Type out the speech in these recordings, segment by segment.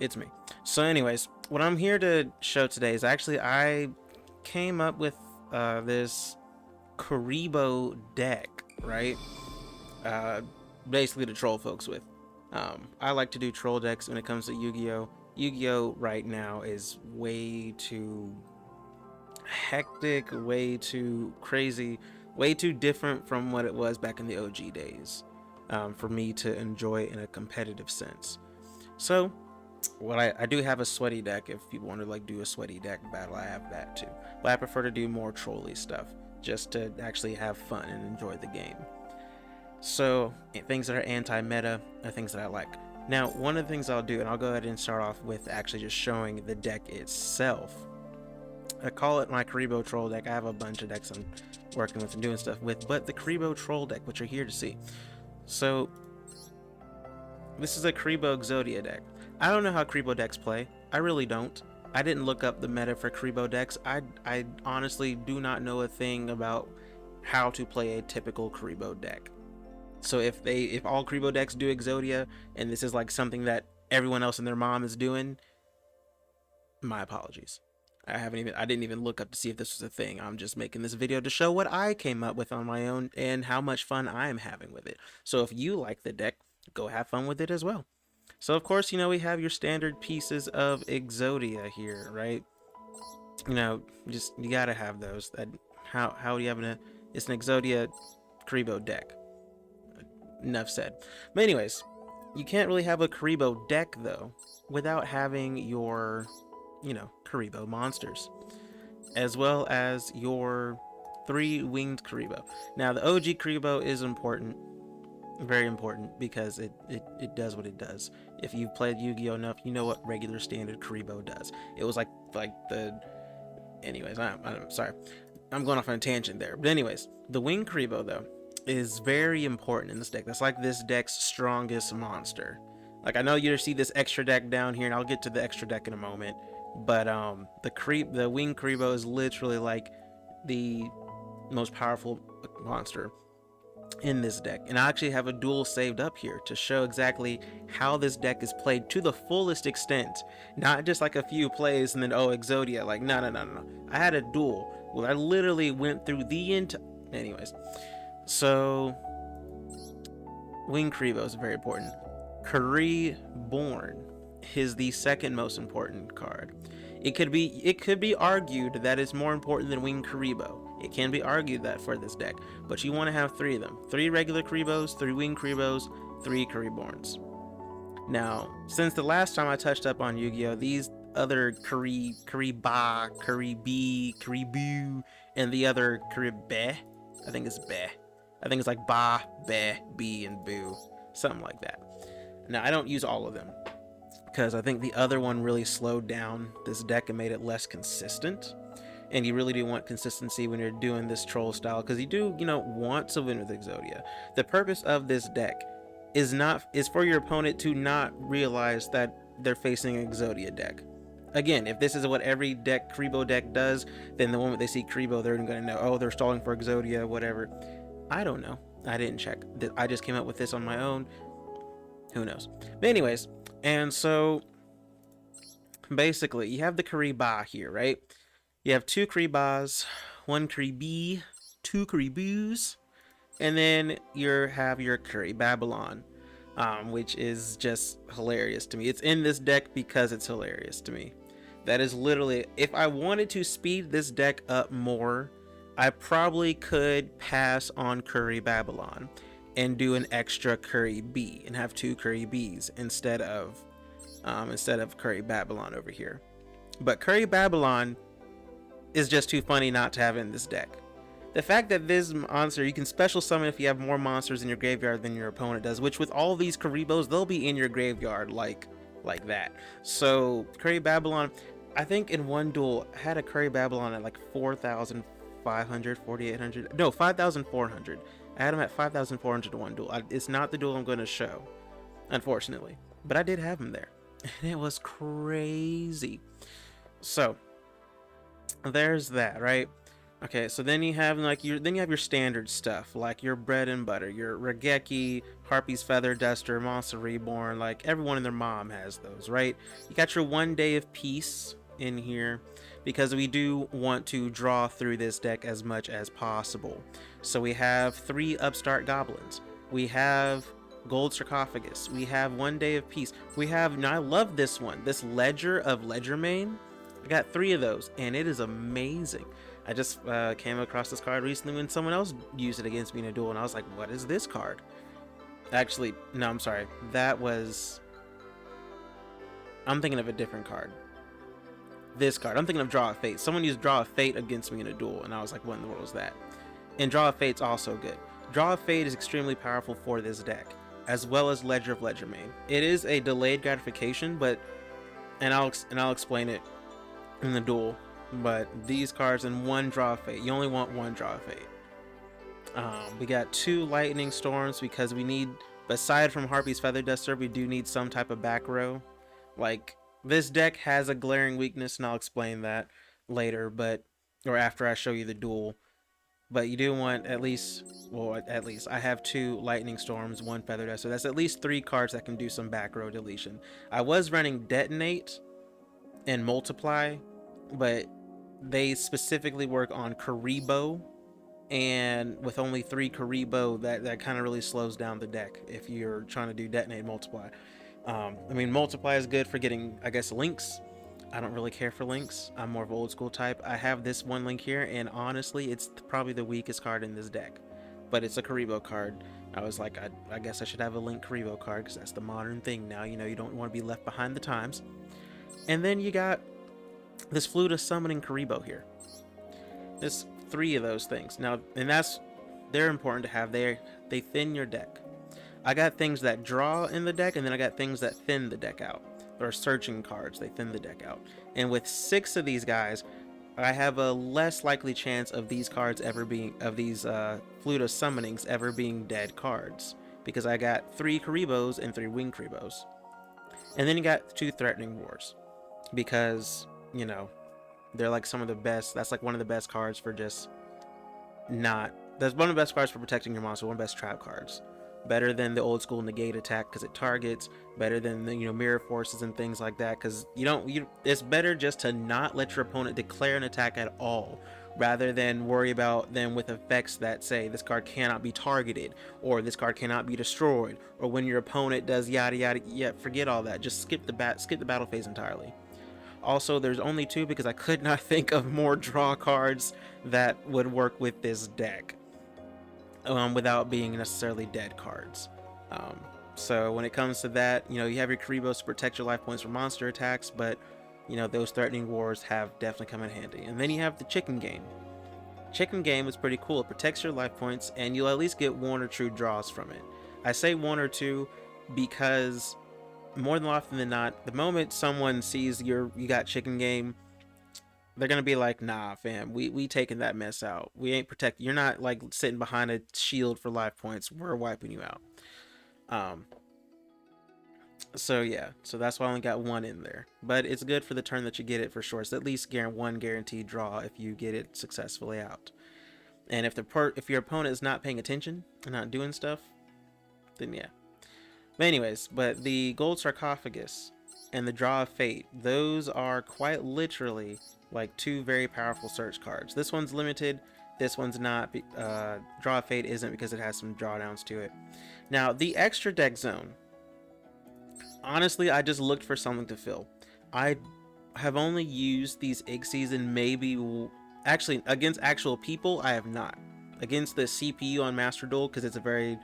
It's me. So, anyways, what I'm here to show today is actually I came up with this Kuriboh deck, right? Uh, Basically to troll folks with. I like to do troll decks when it comes to Yu-Gi-Oh. Yu-Gi-Oh right now is way too hectic, way too crazy, way too different from what it was back in the OG days, for me to enjoy in a competitive sense. So what I do have a sweaty deck. If people want to like do a sweaty deck battle, I have that too. But I prefer to do more trolly stuff just to actually have fun and enjoy the game. So things that are anti-meta are things that I like. Now, one of the things I'll do, and I'll go ahead and start off with actually just showing the deck itself. I call it my Kuriboh troll deck. I have a bunch of decks I'm working with and doing stuff with, but the Kuriboh troll deck, which you're here to see. So this is a Kuriboh Exodia deck. I don't know how Kuriboh decks play. I really don't. I didn't look up the meta for Kuriboh decks. I honestly do not know a thing about how to play a typical Kuriboh deck. So if all Kuriboh decks do Exodia and this is like something that everyone else and their mom is doing, my apologies. I didn't even look up to see if this was a thing. I'm just making this video to show what I came up with on my own and how much fun I am having with it. So if you like the deck, go have fun with it as well. So of course, we have your standard pieces of Exodia here, right? Just you gotta have those. How do you have it's an Exodia Kuriboh deck. Enough said. But anyways, you can't really have a Kuriboh deck though without having your, Kuriboh monsters, as well as your 3-winged Kuriboh. Now the OG Kuriboh is important, very important, because it does what it does. If you've played Yu-Gi-Oh enough, you know what regular standard Kuriboh does. It was like the anyways, I'm sorry, I'm going off on a tangent there. But anyways, the winged Kuriboh though is very important in this deck. That's like this deck's strongest monster. Like, I know you see this extra deck down here, and I'll get to the extra deck in a moment, but the winged Kuriboh is literally like the most powerful monster in this deck. And I actually have a duel saved up here to show exactly how this deck is played to the fullest extent, not just like a few plays and then Exodia. Like, no. I had a duel where I literally went through the entire. Anyways, so winged Kuriboh is very important. Kuriboh is the second most important card. It could be argued that it's more important than winged Kuriboh. It can be argued that for this deck, but you want to have 3 of them: 3 regular Kuribohs, 3 winged Kuribohs, 3 Kuribohs. Now, since the last time I touched up on Yu-Gi-Oh, these other Kuriboh, and the other Kuribeh, I think it's Beh. I think it's like Ba, Beh, B, and Boo, something like that. Now, I don't use all of them because I think the other one really slowed down this deck and made it less consistent. And you really do want consistency when you're doing this troll style, because you do, want to win with Exodia. The purpose of this deck is for your opponent to not realize that they're facing an Exodia deck. Again, if this is what every Kuriboh deck does, then the moment they see Kuriboh, they're going to know, oh, they're stalling for Exodia, whatever. I don't know. I didn't check. I just came up with this on my own. Who knows? But anyways, and so basically, you have the Kuriboh here, right? You have 2 Kuribohs, 1 Kuriboh, 2 Kuribohs, and then you have your Kuribabylon, which is just hilarious to me. It's in this deck because it's hilarious to me. That is literally, if I wanted to speed this deck up more, I probably could pass on Kuribabylon and do an extra Kuriboh and have 2 Kuribohs instead of Kuribabylon over here. But Kuribabylon is just too funny not to have in this deck. The fact that this monster, you can special summon if you have more monsters in your graveyard than your opponent does, which with all these Kuribohs, they'll be in your graveyard like that. So Kuribabylon, I think in one duel, I had a Kuribabylon at like 4,500, 4,800, no, 5,400. I had him at 5,400 to one duel. It's not the duel I'm going to show, unfortunately, but I did have him there, and it was crazy. So there's that, right? Okay, so then you have like your standard stuff, like your bread and butter, your Regeki, Harpy's Feather Duster, Monster Reborn, like everyone and their mom has those, right? You got your 1 day of peace in here because we do want to draw through this deck as much as possible. So we have 3 upstart goblins. We have gold sarcophagus. We have 1 day of peace. We have, now I love this one, this Ledger of Ledgermane. I got 3 of those and it is amazing. I just came across this card recently when someone else used it against me in a duel, and I was like, what is this card? Actually, no, I'm sorry. That was... I'm thinking of a different card. This card. I'm thinking of Draw of Fate. Someone used Draw of Fate against me in a duel, and I was like, what in the world is that? And Draw of Fate's also good. Draw of Fate is extremely powerful for this deck, as well as Ledger of Ledgermane. It is a delayed gratification, but... And I'll explain it in the duel. But these cards in 1 Draw of Fate, you only want 1 Draw of Fate. We got 2 Lightning Storms because we need, aside from Harpy's Feather Duster, we do need some type of back row. Like, this deck has a glaring weakness, and I'll explain that later, or after I show you the duel. But you do want at least I have 2 Lightning Storms, 1 Feather Duster. That's at least 3 cards that can do some back row deletion. I was running Detonate and Multiply, but they specifically work on Kuriboh, and with only 3 Kuriboh, that kind of really slows down the deck if you're trying to do Detonate and Multiply. I mean, Multiply is good for getting, I guess, links. I don't really care for links. I'm more of an old school type. I have this 1 link here, and honestly, it's probably the weakest card in this deck. But it's a Kuriboh card. I was like, I guess I should have a link Kuriboh card, because that's the modern thing now. You know, you don't want to be left behind the times. And then you got this Flute of Summoning Kuriboh here. There's 3 of those things. Now, and they're important to have. They thin your deck. I got things that draw in the deck, and then I got things that thin the deck out. Or searching cards, they thin the deck out. And with 6 of these guys, I have a less likely chance of these cards ever being, of these Flute of Summonings ever being dead cards. Because I got 3 Kuribohs and 3 Winged Kuribohs. And then you got 2 Threatening Wars. Because, you know, they're like some of the best. That's like one of the best cards for just not. That's one of the best cards for protecting your monster. One of the best trap cards. Better than the old school negate attack because it targets. Better than the, mirror forces and things like that because it's better just to not let your opponent declare an attack at all, rather than worry about them with effects that say this card cannot be targeted or this card cannot be destroyed, or when your opponent does yada yada. Yeah, forget all that. Just skip the battle phase entirely. Also, there's only 2 because I could not think of more draw cards that would work with this deck without being necessarily dead cards. So when it comes to that, you have your Kuribohs to protect your life points from monster attacks, but those Threatening Wars have definitely come in handy. And then you have the Chicken Game. Chicken Game is pretty cool. It protects your life points, and you'll at least get 1 or 2 draws from it. I say 1 or 2 because more than often than not, the moment someone sees you got Chicken Game, they're gonna be like, nah fam, we taking that mess out. We ain't protecting. You're not like sitting behind a shield for life points. We're wiping you out. So yeah, so that's why I only got 1 in there, but it's good for the turn that you get it for sure. It's at least 1 guaranteed draw if you get it successfully out. And if your opponent is not paying attention and not doing stuff, then yeah. But anyways, but the Gold Sarcophagus and the Draw of Fate, those are quite literally like 2 very powerful search cards. This one's limited, this one's not. Draw of Fate isn't because it has some drawdowns to it. Now, the extra deck zone, honestly, I just looked for something to fill. I have only used these Ixies and maybe, actually, against actual people, I have not. Against the CPU on Master Duel, because it's a very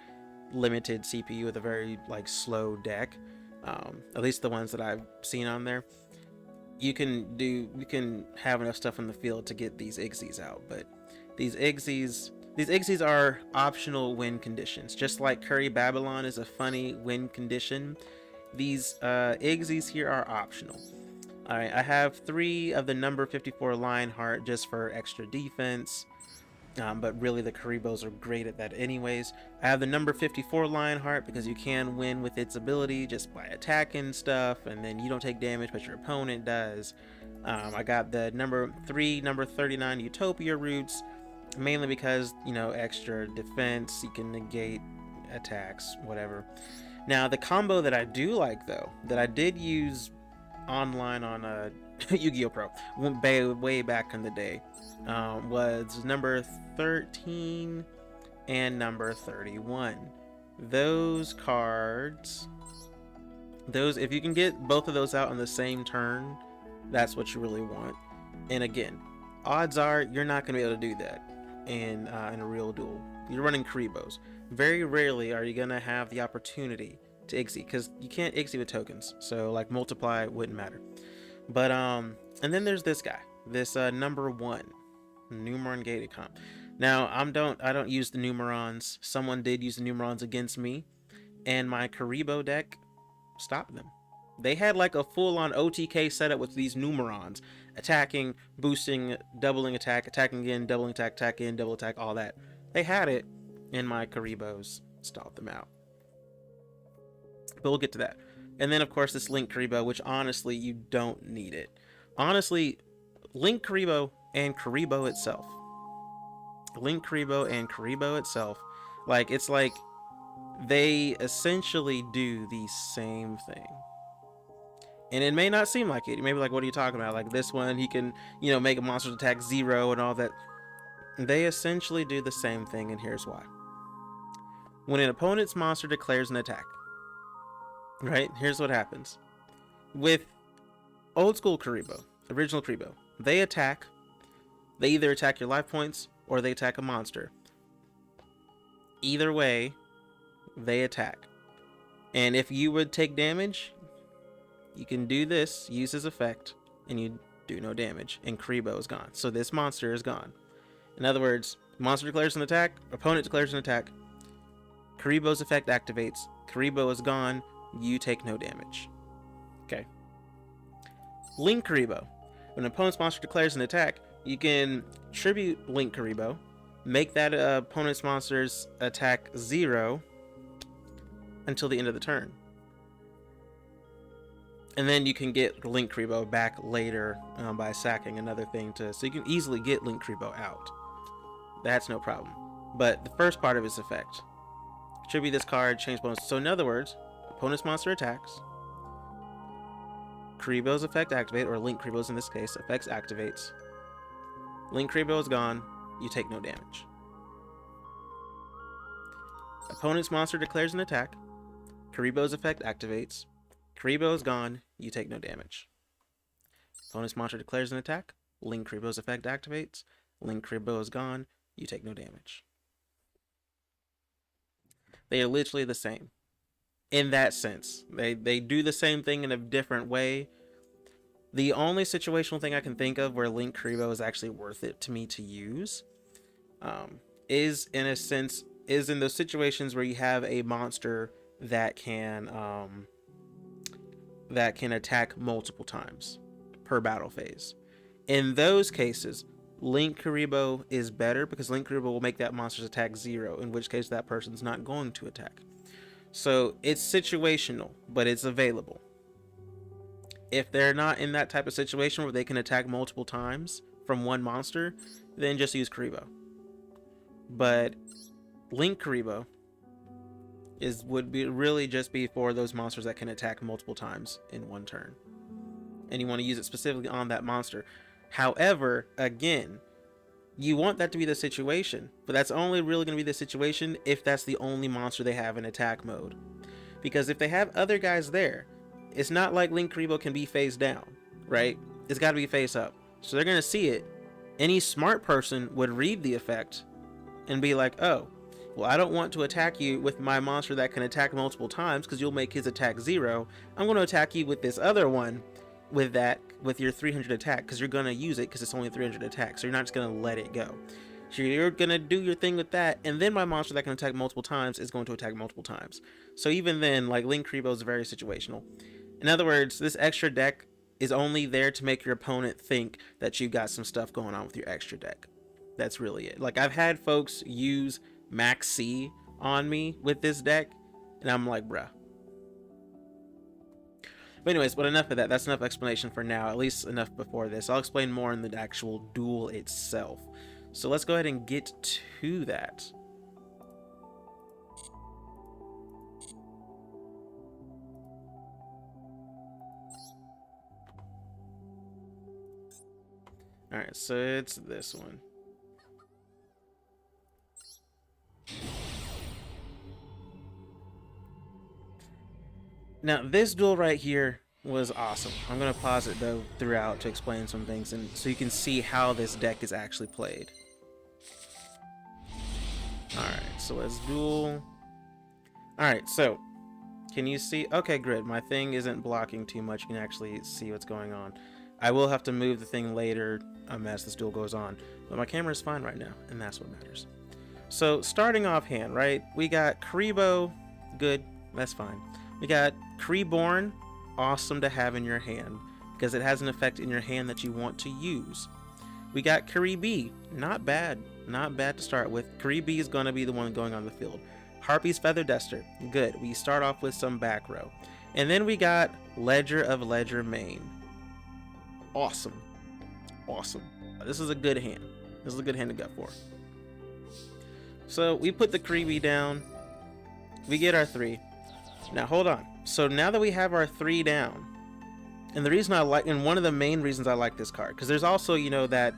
limited CPU with a very slow deck, at least the ones that I've seen on there, you can have enough stuff in the field to get these Ixies out. But these Ixies are optional win conditions, just like Curry Babylon is a funny win condition. These Ixies here are optional. Alright, I have 3 of the number 54 Lionheart just for extra defense. But really the Kuribohs are great at that anyways. I have the number 54 Lionheart because you can win with its ability just by attacking stuff, and then you don't take damage but your opponent does. I got the number 39 Utopia Roots mainly because, you know, extra defense, you can negate attacks, whatever. Now, the combo that I do like, though, that I did use online on Yu-Gi-Oh! Pro way back in the day, was number 13 and number 31. Those cards, those, if you can get both of those out on the same turn, that's what you really want. And again, odds are you're not going to be able to do that in a real duel. You're running Kuribos. Very rarely are you going to have the opportunity to Ixie, because you can't Ixie with tokens, so like multiply wouldn't matter. But and then there's this guy, this number 1 Numeron gated comp. Now I don't use the Numerons. Someone did use the Numerons against me, and my Kuriboh deck stopped them. They had like a full-on OTK setup with these Numerons, attacking, boosting, doubling attack, attacking again, doubling attack, attack again, double attack, all that. They had it, and my Kuribohs stopped them out. But we'll get to that. And then, of course, this Link Kuriboh, which honestly, you don't need it. Honestly, Link Kuriboh and Kuriboh itself. Link Kuriboh and Kuriboh itself, like, it's like they essentially do the same thing. And it may not seem like it. You may be like, what are you talking about? Like this one, he can, you know, make a monster's attack 0 and all that. They essentially do the same thing, and here's why. When an opponent's monster declares an attack, right? Here's what happens. With old school Kuriboh, original Kuriboh, they attack. They either attack your life points or they attack a monster. Either way, they attack. And if you would take damage, you can do this, use his effect, and you do no damage, and Kuriboh is gone. So this monster is gone. In other words, monster declares an attack, opponent declares an attack, Kuriboh's effect activates, Kuriboh is gone, you take no damage. Okay. Link Kuriboh. When an opponent's monster declares an attack, you can tribute Link Kuriboh, make that opponent's monster's attack 0 until the end of the turn. And then you can get Link Kuriboh back later by sacking another thing so you can easily get Link Kuriboh out. That's no problem. But the first part of its effect, tribute this card, change bonus. So in other words, opponent's monster attacks, Kuriboh's effect activates, or Link Kuriboh's in this case, effects activates. Link Kuriboh is gone, you take no damage. Opponent's monster declares an attack, Kuriboh's effect activates, Kuriboh is gone, you take no damage. Opponent's monster declares an attack, Link Kuriboh's effect activates, Link Kuriboh is gone, you take no damage. They are literally the same. In that sense. They do the same thing in a different way. The only situational thing I can think of where Link Kuriboh is actually worth it to me to use is in those situations where you have a monster that can attack multiple times per battle phase. In those cases, Link Kuriboh is better because Link Kuriboh will make that monster's attack 0, in which case that person's not going to attack. So it's situational, but it's available. If they're not in that type of situation where they can attack multiple times from one monster, then just use Kuriboh. But Link Kuriboh would really just be for those monsters that can attack multiple times in one turn. And you want to use it specifically on that monster. However, again, you want that to be the situation, but that's only really going to be the situation if that's the only monster they have in attack mode. Because if they have other guys there, it's not like Link Kuriboh can be face down, right? It's got to be face up. So they're going to see it. Any smart person would read the effect and be like, oh, well, I don't want to attack you with my monster that can attack multiple times because you'll make his attack 0. I'm going to attack you with this other one with your 300 attack because you're going to use it because it's only 300 attack. So you're not just going to let it go. So you're going to do your thing with that, and then my monster that can attack multiple times is going to attack multiple times. So even then, like, Link Kuriboh is very situational. In other words, this extra deck is only there to make your opponent think that you've got some stuff going on with your extra deck. That's really it. Like, I've had folks use Max C on me with this deck, and I'm like, bruh. But anyways, but enough of that. That's enough explanation for now, at least enough before this. I'll explain more in the actual duel itself. So let's go ahead and get to that. Alright, so it's this one. Now, this duel right here was awesome. I'm going to pause it, though, throughout to explain some things, and so you can see how this deck is actually played. Alright, so let's duel. Alright, so, can you see? Okay, good. My thing isn't blocking too much. You can actually see what's going on. I will have to move the thing later as this duel goes on, but my camera is fine right now, and that's what matters. So, starting offhand, right, we got Kuriboh, good, that's fine. We got Kuriboh, awesome to have in your hand, because it has an effect in your hand that you want to use. We got Kuriboh, not bad to start with. Kuriboh is going to be the one going on the field. Harpy's Feather Duster, good, we start off with some back row. And then we got Ledger of Ledger Mane. Awesome. This is a good hand. This is a good hand to go for. So we put the Kuriboh down. We get our 3. Now hold on. So now that we have our 3 down, and the reason I like, and one of the main reasons I like this card, because there's also, you know, that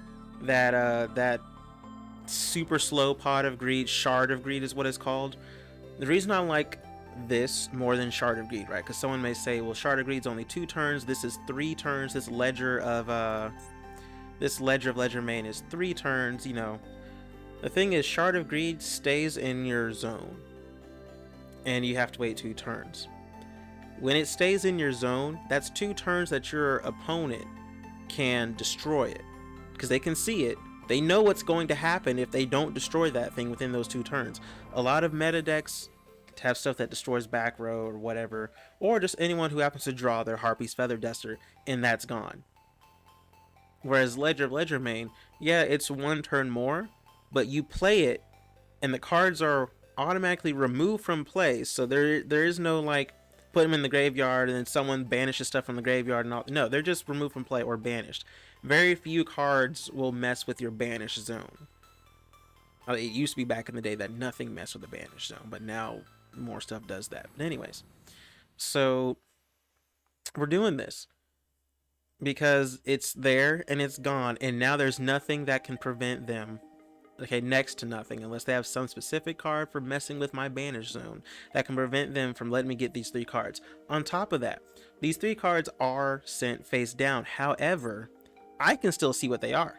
super slow Pot of Greed, Shard of Greed is what it's called. The reason I like this more than Shard of Greed, right? Because someone may say, well, Shard of Greed's only 2 turns. This is 3 turns. This Ledger of Ledger Mane is 3 turns. You know, the thing is, Shard of Greed stays in your zone, and you have to wait 2 turns. When it stays in your zone, that's 2 turns that your opponent can destroy it, because they can see it. They know what's going to happen if they don't destroy that thing within those 2 turns. A lot of meta decks have stuff that destroys back row or whatever, or just anyone who happens to draw their Harpy's Feather Duster, and that's gone. Whereas Ledger of Ledger Mane, yeah, it's 1 turn more, but you play it, and the cards are automatically removed from play, so there is no, like, put them in the graveyard and then someone banishes stuff from the graveyard and all. No, they're just removed from play or banished. Very few cards will mess with your banished zone. It used to be back in the day that nothing messed with the banished zone, but now more stuff does that. But anyways, so we're doing this because it's there and it's gone, and now there's nothing that can prevent them. Okay, next to nothing, unless they have some specific card for messing with my banished zone that can prevent them from letting me get these 3 cards. On top of that, these 3 cards are sent face down. However, I can still see what they are.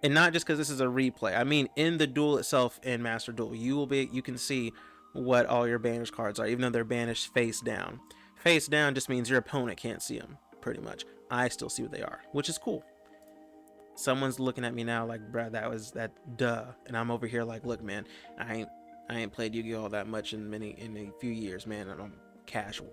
And not just because this is a replay. I mean, in the duel itself, in Master Duel, you can see what all your banished cards are, even though they're banished face down. Face down just means your opponent can't see them, pretty much. I still see what they are, which is cool. Someone's looking at me now like, bruh, that duh. And I'm over here like, look, man, I ain't played Yu-Gi-Oh! That much in a few years, man. I'm casual.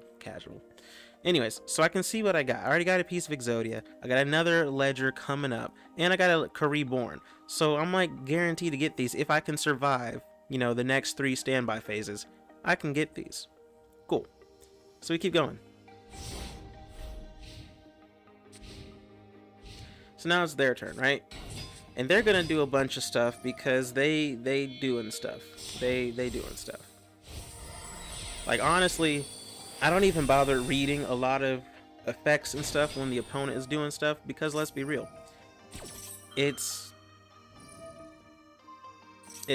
Anyways, so I can see what I got. I already got a piece of Exodia. I got another Ledger coming up, and I got a Kuriboh. So I'm like guaranteed to get these if I can survive, you know, the next 3 standby phases. I can get these. Cool. So we keep going. So now it's their turn, right? And they're gonna do a bunch of stuff because they doing stuff. They doing stuff. Like, honestly, I don't even bother reading a lot of effects and stuff when the opponent is doing stuff, because let's be real, it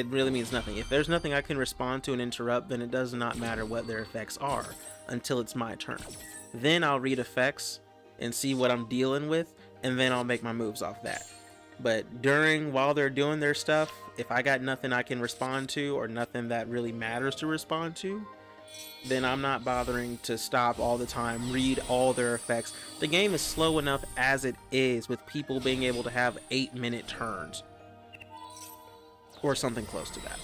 really means nothing. If there's nothing I can respond to and interrupt, then it does not matter what their effects are until it's my turn. Then I'll read effects and see what I'm dealing with, and then I'll make my moves off that. But while they're doing their stuff, if I got nothing I can respond to, or nothing that really matters to respond to, then I'm not bothering to stop all the time, read all their effects. The game is slow enough as it is, with people being able to have 8-minute turns. Or something close to that.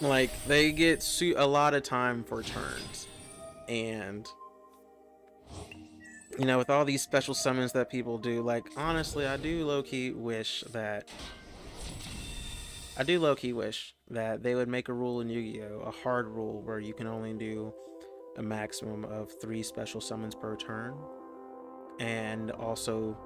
Like, they get a lot of time for turns. And, you know, with all these special summons that people do, like, honestly, I do low-key wish that they would make a rule in Yu-Gi-Oh! A hard rule where you can only do a maximum of 3 special summons per turn. And also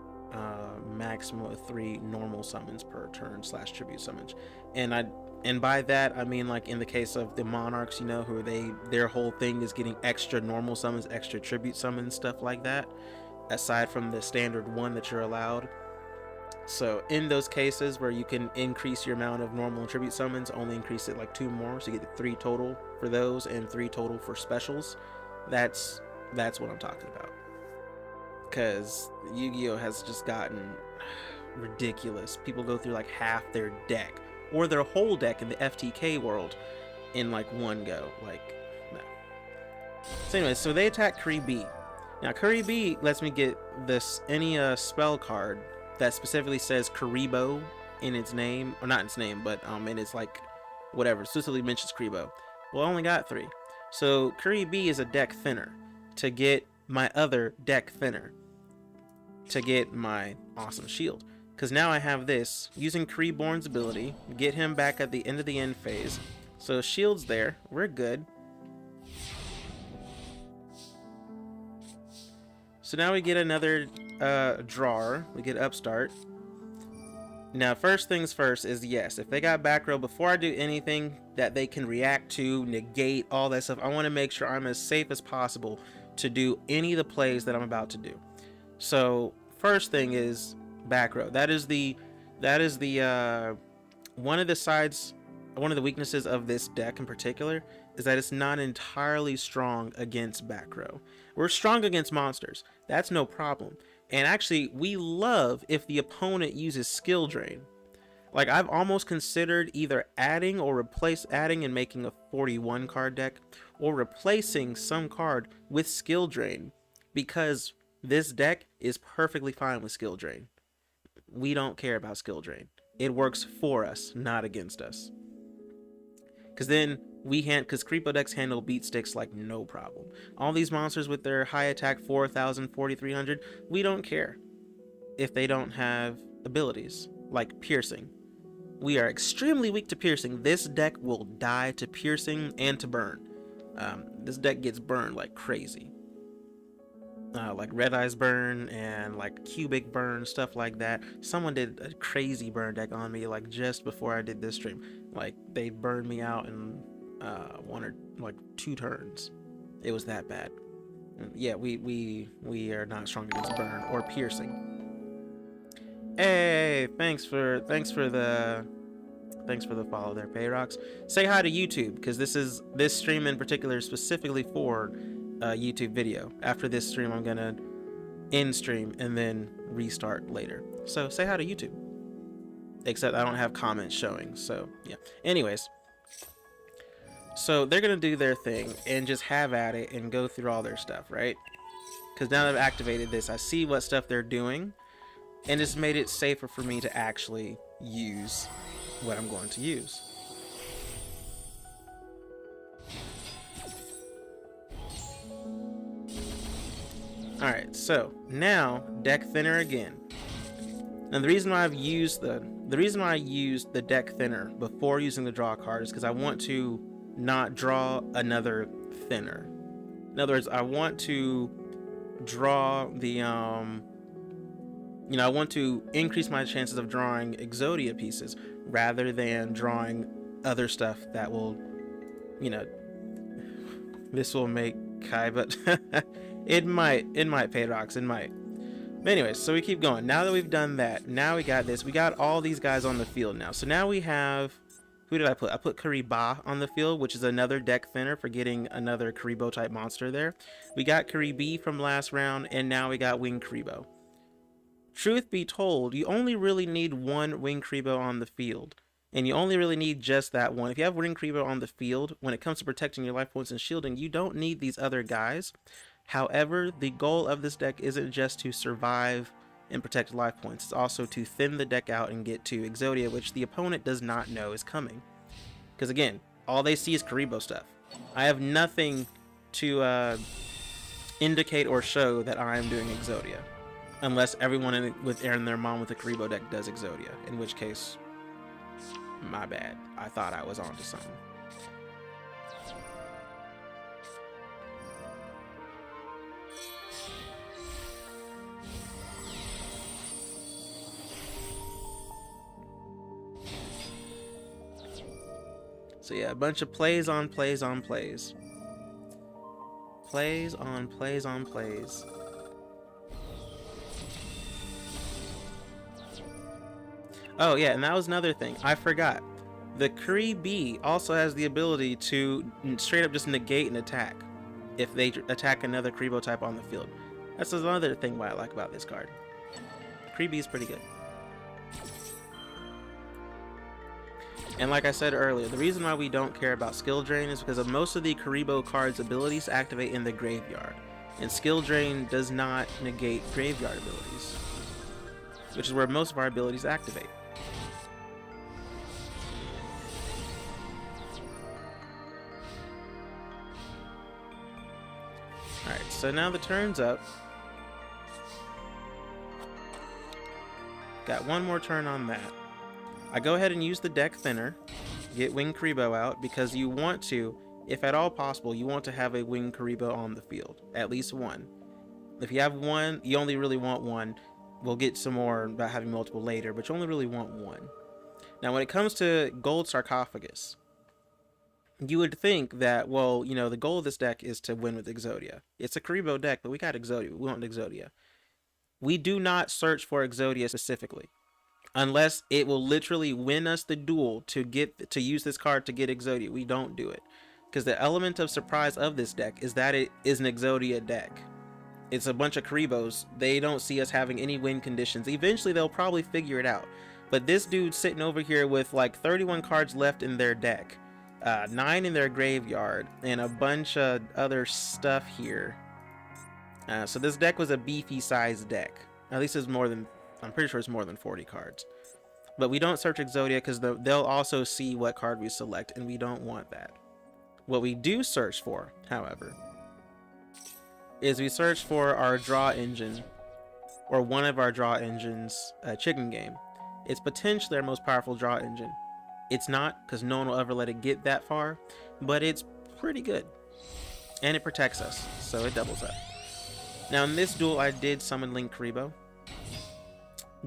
maximum of 3 normal summons per turn / tribute summons. And by that I mean, like in the case of the monarchs, you know, who their whole thing is getting extra normal summons, extra tribute summons, stuff like that, aside from the standard 1 that you're allowed. So in those cases where you can increase your amount of normal and tribute summons, only increase it like 2 more, so you get 3 total for those and 3 total for specials. That's what I'm talking about. Because Yu-Gi-Oh has just gotten ridiculous. People go through like half their deck or their whole deck in the FTK world in like one go. Like, no. So anyway, so they attack Kuriboh. Now Kuriboh lets me get this any spell card that specifically says Kuriboh in its name, or not in its name, but in its like whatever, specifically mentions Kuriboh. Well, I only got 3. So Kuriboh is a deck thinner to get my other deck thinner, to get my awesome shield. Because now I have this, using Kuriboh's ability, get him back at the end of the end phase. So shield's there, we're good. So now we get another drawer, we get upstart. Now first things first is, yes, if they got back row, before I do anything that they can react to, negate, all that stuff, I want to make sure I'm as safe as possible to do any of the plays that I'm about to do. So first thing is back row. That is the one of the weaknesses of this deck in particular is that it's not entirely strong against back row. We're strong against monsters, that's no problem. And actually, we love if the opponent uses skill drain. Like, I've almost considered either adding and making a 41 card deck, or replacing some card with skill drain, because this deck is perfectly fine with skill drain. We don't care about skill drain. It works for us, not against us. Because then because Kuriboh decks handle beat sticks like no problem. All these monsters with their high attack 4,000, 4,300, we don't care if they don't have abilities like piercing. We are extremely weak to piercing. This deck will die to piercing and to burn. This deck gets burned like crazy. Like Red Eyes burn and like Cubic burn, stuff like that. Someone did a crazy burn deck on me like just before I did this stream. Like they burned me out in 1 or like 2 turns. It was that bad. Yeah, we are not strong against burn or piercing. Hey, thanks for the follow there, Payrox. Say hi to YouTube, because this stream in particular is specifically for YouTube video. After this stream, I'm gonna end stream and then restart later. So say hi to YouTube. Except I don't have comments showing, so yeah. Anyways, so they're gonna do their thing and just have at it and go through all their stuff, right? Because now that I've activated this, I see what stuff they're doing, and it's made it safer for me to actually use what I'm going to use. Alright, so now deck thinner again. And the reason why I used the deck thinner before using the draw card is because I want to not draw another thinner. In other words, I want to draw the I want to increase my chances of drawing Exodia pieces rather than drawing other stuff that will, this will make Kai, but it might pay rocks, it might. But anyways, so we keep going. Now that we've done that, now we got this. We got all these guys on the field now. So now we have, who did I put? I put Kuriboh on the field, which is another deck thinner for getting another Kuriboh type monster there. We got Kuriboh from last round, and now we got Winged Kuriboh. Truth be told, you only really need one Winged Kuriboh on the field. And you only really need just that one. If you have Winged Kuriboh on the field, when it comes to protecting your life points and shielding, you don't need these other guys. However, the goal of this deck isn't just to survive and protect life points. It's also to thin the deck out and get to Exodia, which the opponent does not know is coming. Because again, all they see is Kuriboh stuff. I have nothing to indicate or show that I am doing Exodia. Unless everyone with Aaron their mom with a Kuriboh deck does Exodia. In which case, my bad. I thought I was onto something. So yeah, a bunch of plays on plays on plays. Plays on plays on plays. Oh yeah, and that was another thing. I forgot. The Kuriboh also has the ability to straight up just negate an attack if they attack another Kuriboh type on the field. That's another thing why I like about this card. Kuriboh is pretty good. And like I said earlier, the reason why we don't care about skill drain is because of most of the Kuriboh cards' abilities activate in the graveyard. And skill drain does not negate graveyard abilities, which is where most of our abilities activate. Alright, so now the turn's up. Got one more turn on that. I go ahead and use the deck thinner, get Winged Kuriboh out, because you want to, if at all possible, you want to have a Winged Kuriboh on the field. At least one. If you have one, you only really want one. We'll get some more about having multiple later, but you only really want one. Now, when it comes to Gold Sarcophagus, you would think that, well, you know, the goal of this deck is to win with Exodia. It's a Kuriboh deck, but we got Exodia. We want Exodia. We do not search for Exodia specifically, unless it will literally win us the duel to use this card to get Exodia. We don't do it, because the element of surprise of this deck is that it is an Exodia deck. It's a bunch of Kuribohs. They don't see us having any win conditions. Eventually, they'll probably figure it out. But this dude's sitting over here with like 31 cards left in their deck, 9 in their graveyard, and a bunch of other stuff here. So this deck was a beefy sized deck. At least it's more than, I'm pretty sure it's more than 40 cards. But we don't search Exodia because they'll also see what card we select, and we don't want that. What we do search for, however, is we search for our draw engine, or one of our draw engines, chicken game. It's potentially our most powerful draw engine. It's not, because no one will ever let it get that far, but it's pretty good. And it protects us, so it doubles up. Now in this duel, I did summon Link Kuriboh,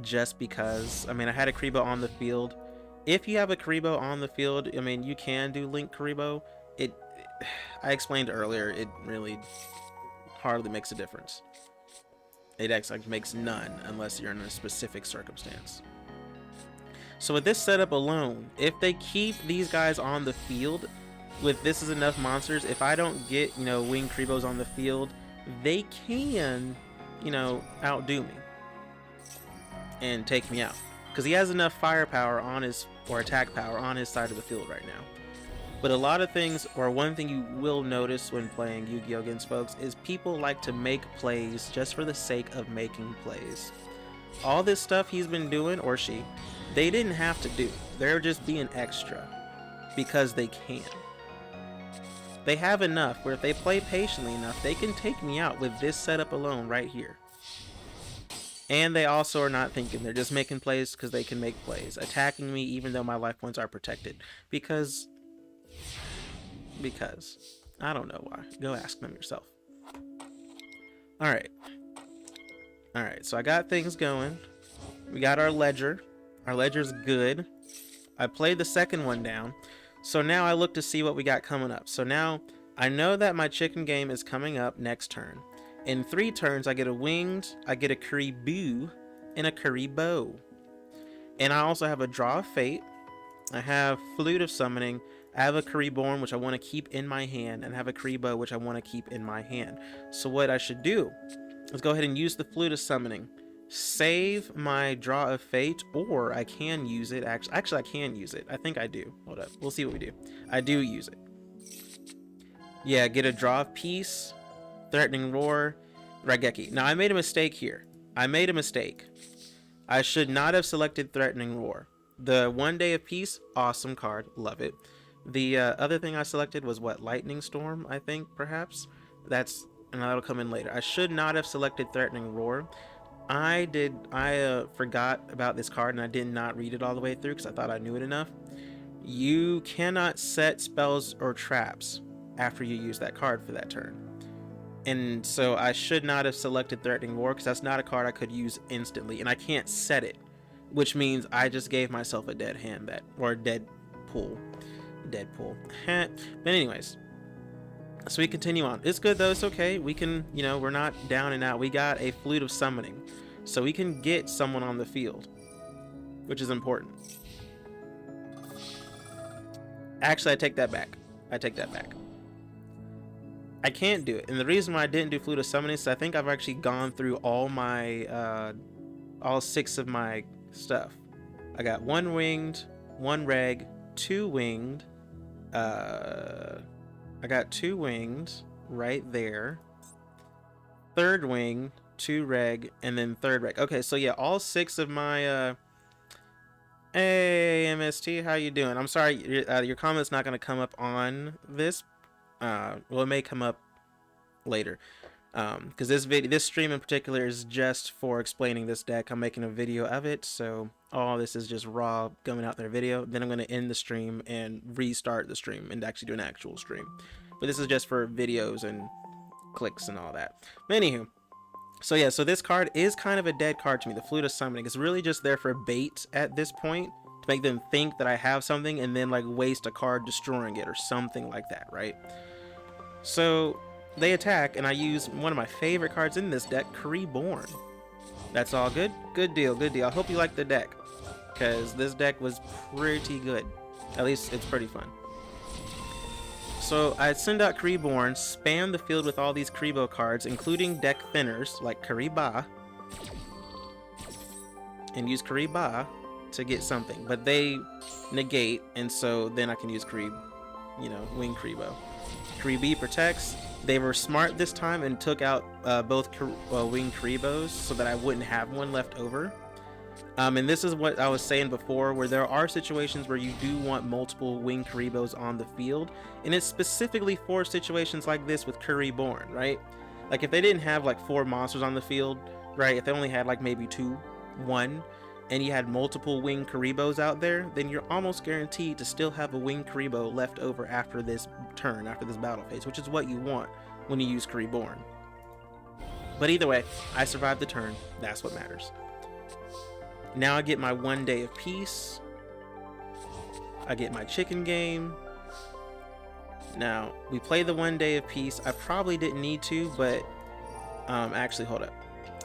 just because, I mean, I had a Kuriboh on the field. If you have a Kuriboh on the field, I mean, you can do Link Kuriboh. I explained earlier, it really hardly makes a difference. It actually makes none unless you're in a specific circumstance. So with this setup alone, if they keep these guys on the field, with this is enough monsters, if I don't get, you know, Winged Kuribohs on the field, they can, you know, outdo me and take me out. Because he has enough firepower on his, or attack power on his side of the field right now. But a lot of things, or one thing you will notice when playing Yu-Gi-Oh! Against folks, is people like to make plays just for the sake of making plays. All this stuff he's been doing, or she, they didn't have to do. They're just being extra because they can. They have enough where if they play patiently enough, they can take me out with this setup alone right here. And they also are not thinking. They're just making plays because they can make plays. Attacking me even though my life points are protected. Because I don't know why. Go ask them yourself. Alright. Alright, so I got things going. We got our ledger. Our ledger's good. I played the second one down. So now I look to see what we got coming up. So now I know that my chicken game is coming up next turn. In 3 turns, I get a winged, I get a Kuriboh, and a Kuriboh. And I also have a Draw of Fate. I have Flute of Summoning. I have a Kuriboh, which I want to keep in my hand, and I have a Kuriboh, which I want to keep in my hand. So what I should do is go ahead and use the Flute of Summoning. Save my Draw of Fate, or I can use it. Actually, I can use it. I think I do. Hold up. We'll see what we do. I do use it. Yeah, get a Draw of Peace, Threatening Roar, Raigeki. Now, I made a mistake here. I made a mistake. I should not have selected Threatening Roar. The One Day of Peace, awesome card. Love it. The other thing I selected was what? Lightning Storm, I think, perhaps? And that'll come in later. I should not have selected Threatening Roar. I forgot about this card and I did not read it all the way through because I thought I knew it enough. You cannot set spells or traps after you use that card for that turn. And so I should not have selected Threatening Roar because that's not a card I could use instantly, and I can't set it, which means I just gave myself a dead hand or a dead pool. Deadpool. But anyways, so we continue on. It's good though. It's okay. We can, you know, we're not down and out. We got a Flute of Summoning, so we can get someone on the field, which is important. Actually, I take that back. I can't do it, and the reason why I didn't do Flute of Summoning is I think I've actually gone through all my, all 6 of my stuff. I got 1 winged, 1 reg, 2 winged. I got 2 winged right there. 3rd wing, 2 reg, and then 3rd reg. Okay, so yeah, all 6 of my. Hey, MST, how you doing? I'm sorry, your comment's not gonna come up on this. Well, it may come up later, because this stream in particular is just for explaining this deck. I'm making a video of it, so all this is just raw coming out there video. Then I'm going to end the stream and restart the stream and actually do an actual stream, but this is just for videos and clicks and all that. But anywho, so yeah, so this card is kind of a dead card to me. The Flute of Summoning is really just there for bait at this point, to make them think that I have something and then like waste a card destroying it or something like that, right? So they attack, and I use one of my favorite cards in this deck, Kuriboh. That's all good. Good deal, good deal. I hope you like the deck, because this deck was pretty good. At least it's pretty fun. So I send out Kuriboh, spam the field with all these Kuriboh cards, including deck thinners like Kuriboh, and use Kuriboh to get something. But they negate, and so then I can use Wing Kuriboh. Kuriboh protects. They were smart this time and took out both Wing Kuribohs so that I wouldn't have one left over. And this is what I was saying before, where there are situations where you do want multiple Wing Kuribohs on the field, and it's specifically for situations like this with Kuriboh, right? Like if they didn't have like 4 monsters on the field, right? If they only had like maybe 2, 1, and you had multiple Wing Kuribohs out there, then you're almost guaranteed to still have a Wing Kuriboh left over after this turn, after this battle phase, which is what you want when you use Kuriboh. But either way, I survived the turn. That's what matters. Now I get my 1 day of peace. I get my chicken game. Now, we play the 1 day of peace. I probably didn't need to, but actually, hold up.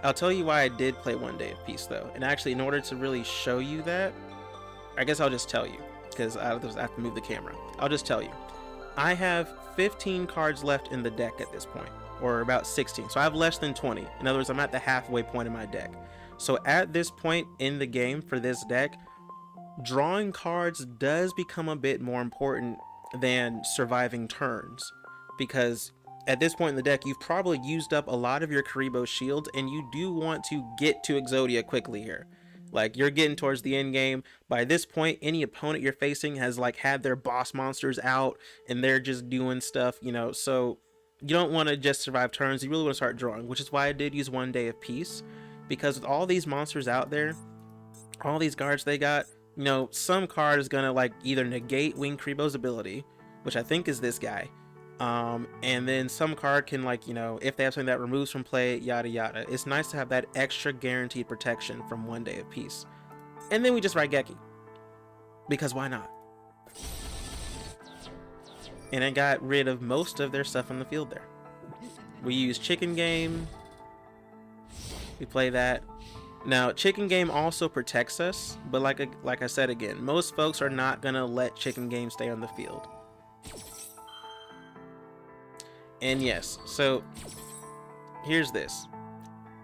I'll tell you why I did play 1 day of peace, though. And actually, in order to really show you that, I guess I'll just tell you, because I have to move the camera. I'll just tell you. I have 15 cards left in the deck at this point, or about 16. So I have less than 20. In other words, I'm at the halfway point in my deck. So at this point in the game for this deck, drawing cards does become a bit more important than surviving turns, because at this point in the deck, you've probably used up a lot of your Kuriboh shields, and you do want to get to Exodia quickly here. Like, you're getting towards the end game. By this point, any opponent you're facing has like had their boss monsters out, and they're just doing stuff, you know, so you don't want to just survive turns. You really want to start drawing, which is why I did use 1 day of peace, because with all these monsters out there, all these guards they got, you know, some card is gonna like either negate Wing Kuriboh's ability, which I think is this guy, and then some card can, like, you know, if they have something that removes from play, yada yada. It's nice to have that extra guaranteed protection from 1 day of peace. And then we just Raigeki, because why not? And it got rid of most of their stuff on the field there. We use Chicken Game. We play that. Now, Chicken Game also protects us, but like I said again, most folks are not gonna let Chicken Game stay on the field. And yes, so here's this.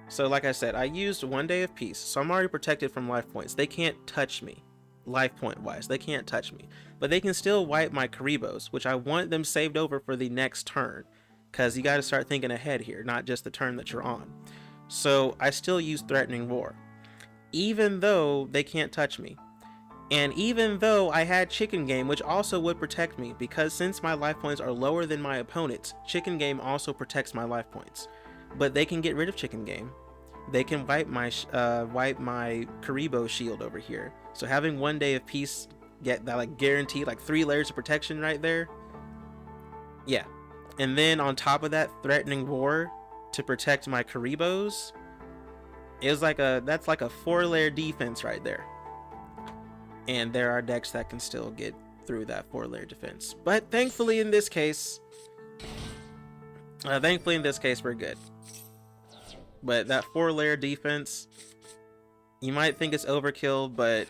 So like I said, I used 1 day of peace, so I'm already protected from life points. They can't touch me, life point wise. They can't touch me, but they can still wipe my Kuribohs, which I want them saved over for the next turn, because you got to start thinking ahead here, not just the turn that you're on. So I still use Threatening Roar, even though they can't touch me. And even though I had Chicken Game, which also would protect me, because since my life points are lower than my opponent's, Chicken Game also protects my life points. But they can get rid of Chicken Game. They can wipe my Kuriboh shield over here. So having 1 day of peace, get that like guaranteed like 3 layers of protection right there. Yeah. And then on top of that, Threatening Roar to protect my Kuribohs. That's like a 4-layer defense right there. And there are decks that can still get through that 4-layer defense. But thankfully in this case, we're good. But that 4-layer defense, you might think it's overkill, but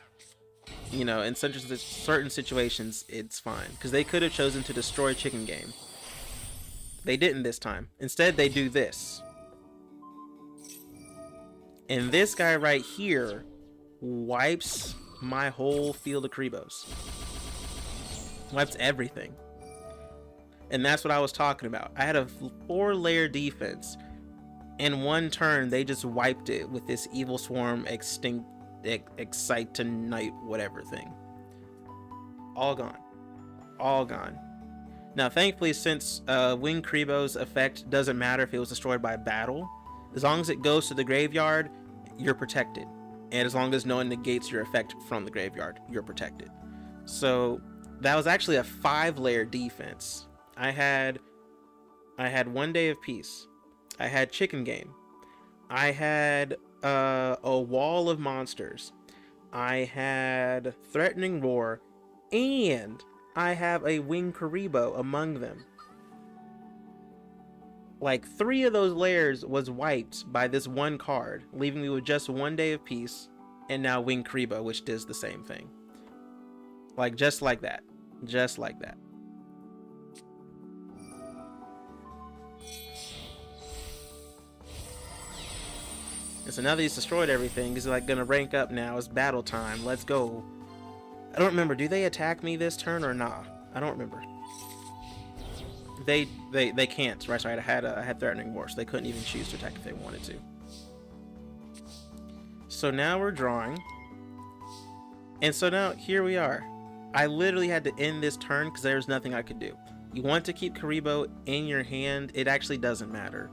you know, in certain situations, it's fine. Because they could have chosen to destroy Chicken Game. They didn't this time. Instead, they do this. And this guy right here wipes my whole field of Kuribos. Wipes everything. And that's what I was talking about. I had a 4-layer defense. In one turn, they just wiped it with this Evil Swarm Excite Tonight whatever thing. All gone. All gone. Now, thankfully, since Winged Kuriboh's effect doesn't matter if it was destroyed by battle, as long as it goes to the graveyard, you're protected. And as long as no one negates your effect from the graveyard, you're protected. So that was actually a 5-layer defense. I had 1 Day of Peace. I had Chicken Game. I had a wall of monsters. I had Threatening Roar, and I have a Winged Kuriboh among them. Like 3 of those layers was wiped by this one card, leaving me with just 1 Day of Peace, and now Winged Kuriboh, which does the same thing. Like just like that. Just like that. And so now that he's destroyed everything, he's like gonna rank up now. It's battle time. Let's go. I don't remember. Do they attack me this turn or nah? I don't remember. They can't. Right. I had Threatening Roar, so they couldn't even choose to attack if they wanted to. So now we're drawing. And so now here we are. I literally had to end this turn because there's nothing I could do. You want to keep Kuriboh in your hand, it actually doesn't matter.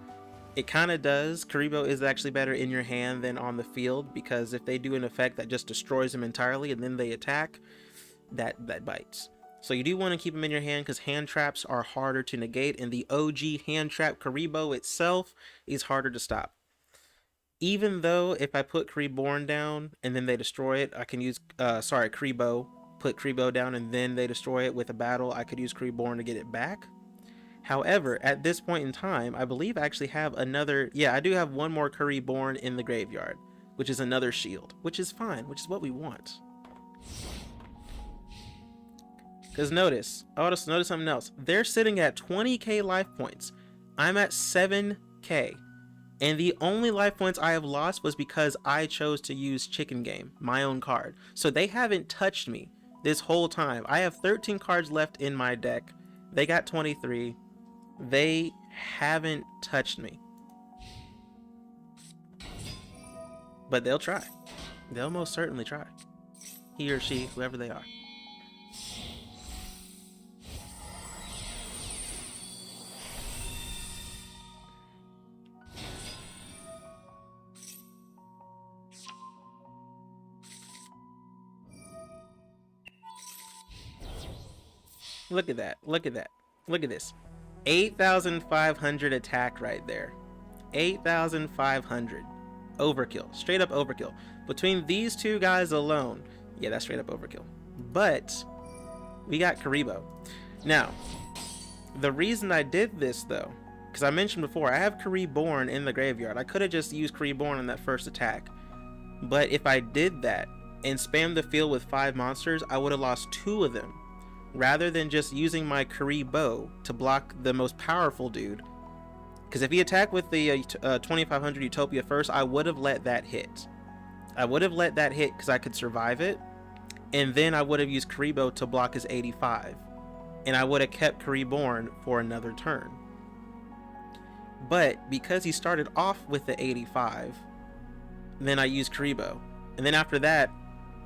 It kind of does. Kuriboh is actually better in your hand than on the field, because if they do an effect that just destroys them entirely and then they attack, that bites. So you do want to keep them in your hand because hand traps are harder to negate, and the OG hand trap Kuriboh itself is harder to stop. Even though if I put Kuriboh down and then they destroy it, I can use Kuriboh, put Kuriboh down and then they destroy it with a battle, I could use Kuriboh to get it back. However, at this point in time, I believe I actually have another, yeah, I do have one more Kuriboh in the graveyard, which is another shield, which is fine, which is what we want. Because notice something else. They're sitting at 20k life points. I'm at 7k. And the only life points I have lost was because I chose to use Chicken Game, my own card. So they haven't touched me this whole time. I have 13 cards left in my deck. They got 23. They haven't touched me. But they'll try. They'll most certainly try. He or she, whoever they are. Look at that. Look at that. Look at this. 8,500 attack right there. 8,500. Overkill. Straight up overkill. Between these two guys alone, yeah, that's straight up overkill. But we got Kuriboh. Now, the reason I did this though, because I mentioned before, I have Kuriboh in the graveyard. I could have just used Kuriboh on that first attack. But if I did that and spammed the field with 5 monsters, I would have lost 2 of them. Rather than just using my Kuriboh to block the most powerful dude. Because if he attacked with the 2500 Utopia first, I would have let that hit. I would have let that hit because I could survive it. And then I would have used Kuriboh to block his 85. And I would have kept Kuriboh for another turn. But because he started off with the 85, then I used Kuriboh. And then after that,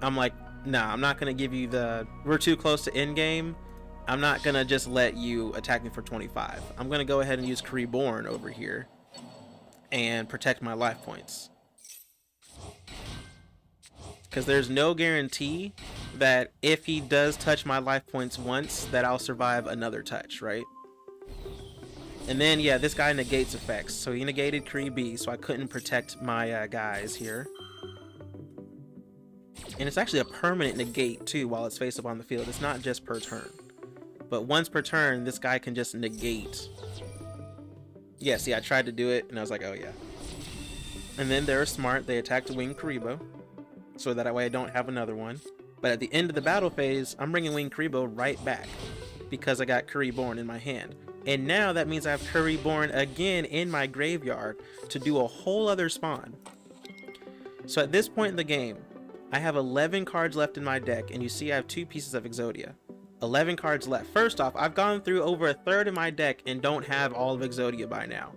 I'm like, nah, I'm not going to give you the... We're too close to endgame. I'm not going to just let you attack me for 25. I'm going to go ahead and use Kuriboh over here and protect my life points. Because there's no guarantee that if he does touch my life points once, that I'll survive another touch, right? And then, yeah, this guy negates effects. So he negated Kuriboh, so I couldn't protect my guys here. And it's actually a permanent negate too while it's face up on the field. It's not just per turn. But once per turn, this guy can just negate. Yeah, see, I tried to do it, and I was like, oh yeah. And then they're smart. They attack the Winged Kuriboh, so that way I don't have another one. But at the end of the battle phase, I'm bringing Winged Kuriboh right back because I got Kuriboh in my hand. And now that means I have Kuriboh again in my graveyard to do a whole other spawn. So at this point in the game, I have 11 cards left in my deck, and you see I have 2 pieces of Exodia. 11 cards left. First off, I've gone through over a third of my deck and don't have all of Exodia by now.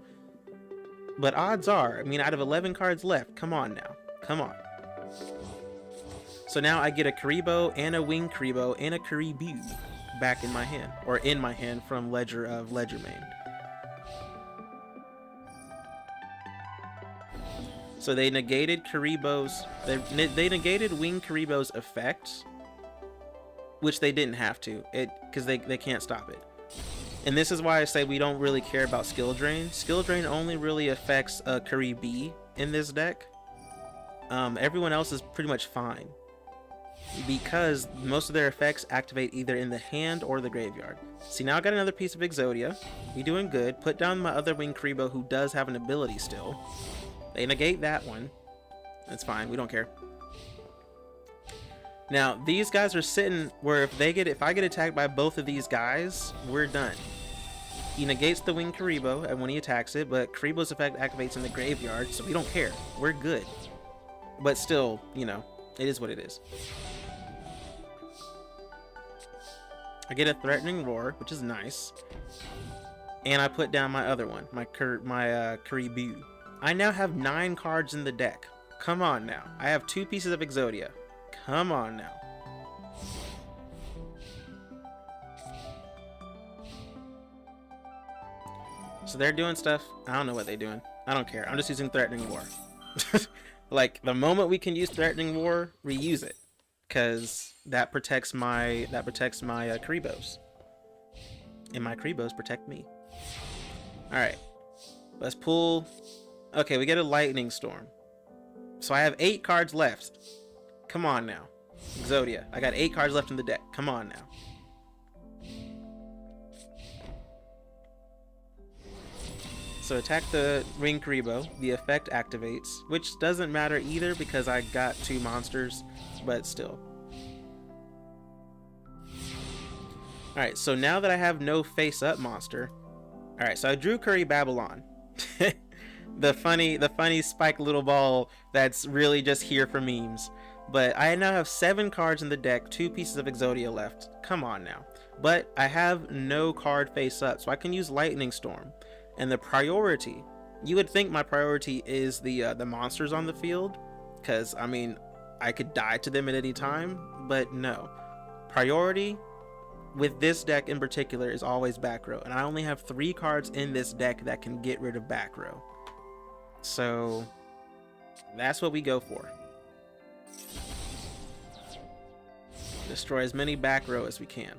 But odds are, I mean, out of 11 cards left, come on now. Come on. So now I get a Kuriboh and a Winged Kuriboh and a Kuriboh back in my hand, or in my hand from Ledger of Ledgermane. So they negated Kuriboh's, they negated Winged Kuriboh's effect, which they didn't have to, because they can't stop it. And this is why I say we don't really care about skill drain. Skill drain only really affects Kuriboh in this deck. Everyone else is pretty much fine, because most of their effects activate either in the hand or the graveyard. See, now I got another piece of Exodia. We doing good. Put down my other Winged Kuriboh who does have an ability still. They negate that one. That's fine. We don't care. Now these guys are sitting where if I get attacked by both of these guys, we're done. He negates the Winged Kuriboh and when he attacks it, but Kuriboh's effect activates in the graveyard, so we don't care. We're good. But still, you know, it is what it is. I get a Threatening Roar, which is nice. And I put down my other one, my Kuriboh. I now have 9 cards in the deck. Come on now. I have 2 pieces of Exodia. Come on now. So they're doing stuff. I don't know what they're doing. I don't care. I'm just using Threatening War. Like, the moment we can use Threatening War, reuse it. Because that protects my Kuribohs. And my Kuribohs protect me. Alright. Let's pull. Okay, we get a Lightning Storm. So I have 8 cards left. Come on now. Exodia. I got 8 cards left in the deck. Come on now. So attack the Winged Kuriboh. The effect activates, which doesn't matter either because I got 2 monsters, but still. Alright, so now that I have no face-up monster. Alright, so I drew Curry Babylon. the funny spike little ball that's really just here for memes. But I now have 7 cards in the deck, 2 pieces of Exodia left. Come on now. But I have no card face up, so I can use Lightning Storm. And the priority, you would think my priority is the monsters on the field, because I mean, I could die to them at any time, but no. Priority with this deck in particular is always back row, and I only have 3 cards in this deck that can get rid of back row. So that's what we go for. Destroy as many back row as we can.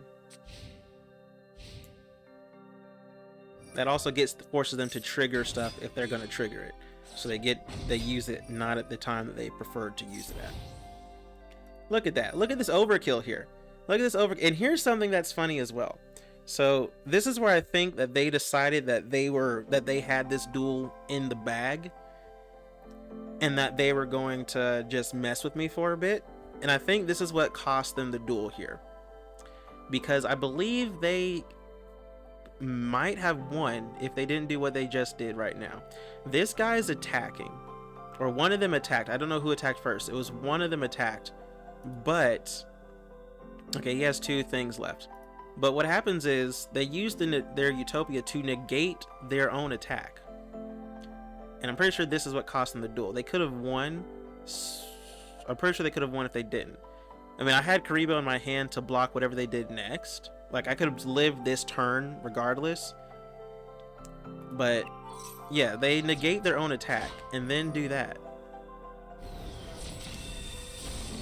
That also forces them to trigger stuff if they're going to trigger it. So they use it not at the time that they preferred to use it at. Look at that. Look at this overkill here. Look at this and here's something that's funny as well. So this is where I think that they decided that they had this duel in the bag, and that they were going to just mess with me for a bit. And I think this is what cost them the duel here, because I believe they might have won if they didn't do what they just did right now. This guy is attacking, or one of them attacked. I don't know who attacked first. It was one of them attacked, but okay, he has 2 things left. But what happens is they used their Utopia to negate their own attack, and I'm pretty sure this is what cost them the duel. They could have won. I'm pretty sure they could have won if they didn't. I mean, I had Kuriboh in my hand to block whatever they did next. Like, I could have lived this turn regardless. But yeah, they negate their own attack and then do that,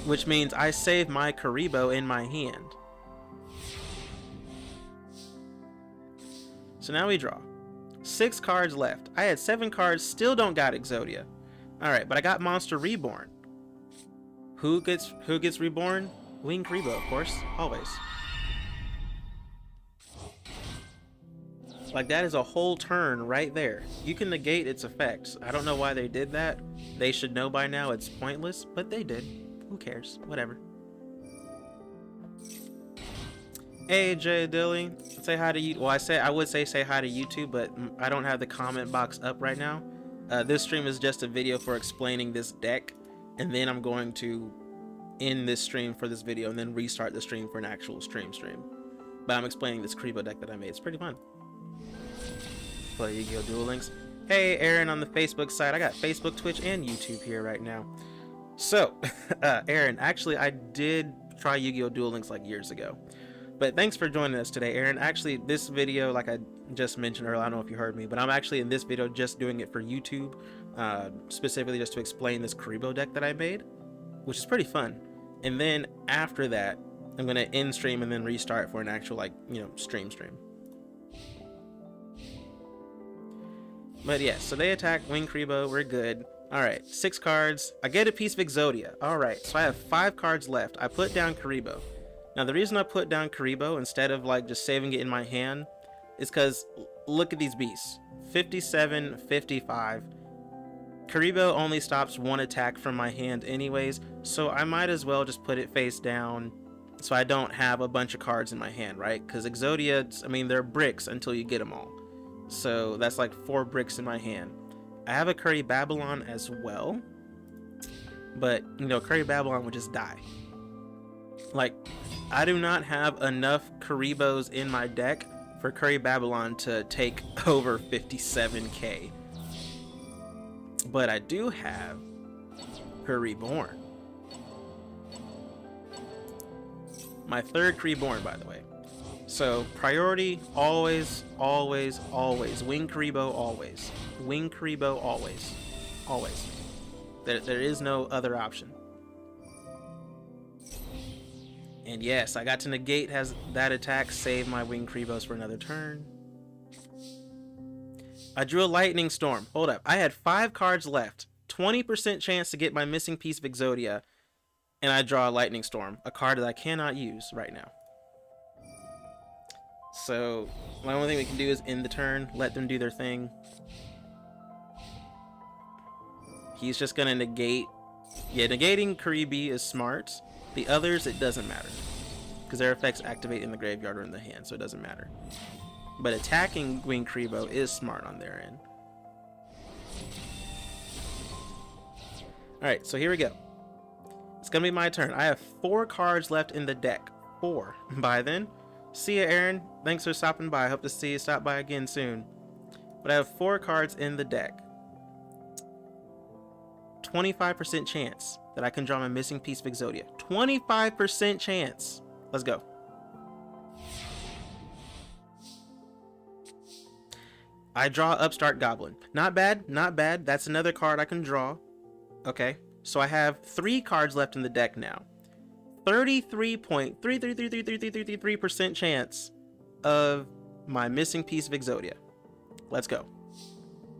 which means I save my Kuriboh in my hand. So now we draw. 6 cards left. I had 7 cards, still don't got Exodia. Alright, but I got Monster Reborn, Who gets reborn? Wing Kuriboh, of course, always. Like, that is a whole turn right there. You can negate its effects. I don't know why they did that. They should know by now it's pointless, but they did. Who cares? Whatever. Hey, Jay Dilly. Say hi to you. Well, I would say hi to YouTube, but I don't have the comment box up right now. This stream is just a video for explaining this deck, and then I'm going to end this stream for this video and then restart the stream for an actual stream. But I'm explaining this Kuriboh deck that I made. It's pretty fun. Play Yu-Gi-Oh! Duel Links. Hey, Aaron on the Facebook side. I got Facebook, Twitch, and YouTube here right now. So, Aaron, actually, I did try Yu-Gi-Oh! Duel Links like years ago. But thanks for joining us today, Aaron. Actually, this video, like I just mentioned earlier, I don't know if you heard me, but I'm actually in this video just doing it for YouTube, specifically just to explain this Kuriboh deck that I made, which is pretty fun. And then after that, I'm going to end stream and then restart for an actual, like, you know, stream. But yeah, so they attack Wing Kuriboh. We're good. Alright, 6 cards. I get a piece of Exodia. Alright, so I have 5 cards left. I put down Kuriboh. Now, the reason I put down Kuriboh instead of like just saving it in my hand is because look at these beasts. 57, 55. Kuriboh only stops 1 attack from my hand anyways, so I might as well just put it face down so I don't have a bunch of cards in my hand, right? Because Exodia, I mean, they're bricks until you get them all. So that's like 4 bricks in my hand. I have a Curry Babylon as well, but you know, Curry Babylon would just die. Like, I do not have enough Kuribohs in my deck for Curry Babylon to take over 57k. But I do have her Reborn. My 3rd Reborn, by the way. So priority always. Wing Kuriboh always. Wing Kuriboh always. There is no other option. And yes, I got to negate has that attack, save my Wing Kuribohs for another turn. I drew a Lightning Storm. Hold up. I had 5 cards left. 20% chance to get my missing piece of Exodia. And I draw a Lightning Storm. A card that I cannot use right now. So, my only thing we can do is end the turn. Let them do their thing. He's just going to negate. Yeah, negating Kuriboh is smart. The others, it doesn't matter. Because their effects activate in the graveyard or in the hand, so it doesn't matter. But attacking Wing Kuriboh is smart on their end. Alright, so here we go. It's going to be my turn. I have 4 cards left in the deck. 4. By then. See ya, Aaron. Thanks for stopping by. I hope to see you stop by again soon. But I have 4 cards in the deck. 25% chance that I can draw my missing piece of Exodia. 25% chance. Let's go. I draw Upstart Goblin. Not bad, not bad. That's another card I can draw. Okay, so I have 3 cards left in the deck now. 33.3333333% chance of my missing piece of Exodia. Let's go.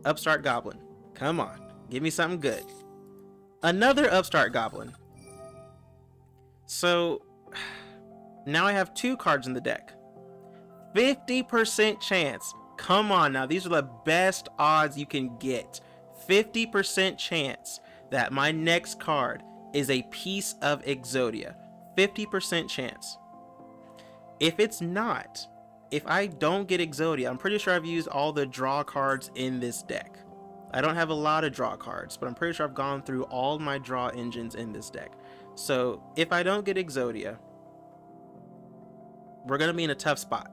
Upstart Goblin. Come on, give me something good. Another Upstart Goblin. So now I have 2 cards in the deck. 50% chance. Come on now, these are the best odds you can get. 50% chance that my next card is a piece of Exodia. 50% chance. If it's not, if I don't get Exodia, I'm pretty sure I've used all the draw cards in this deck. I don't have a lot of draw cards, but I'm pretty sure I've gone through all my draw engines in this deck. So if I don't get Exodia, we're gonna be in a tough spot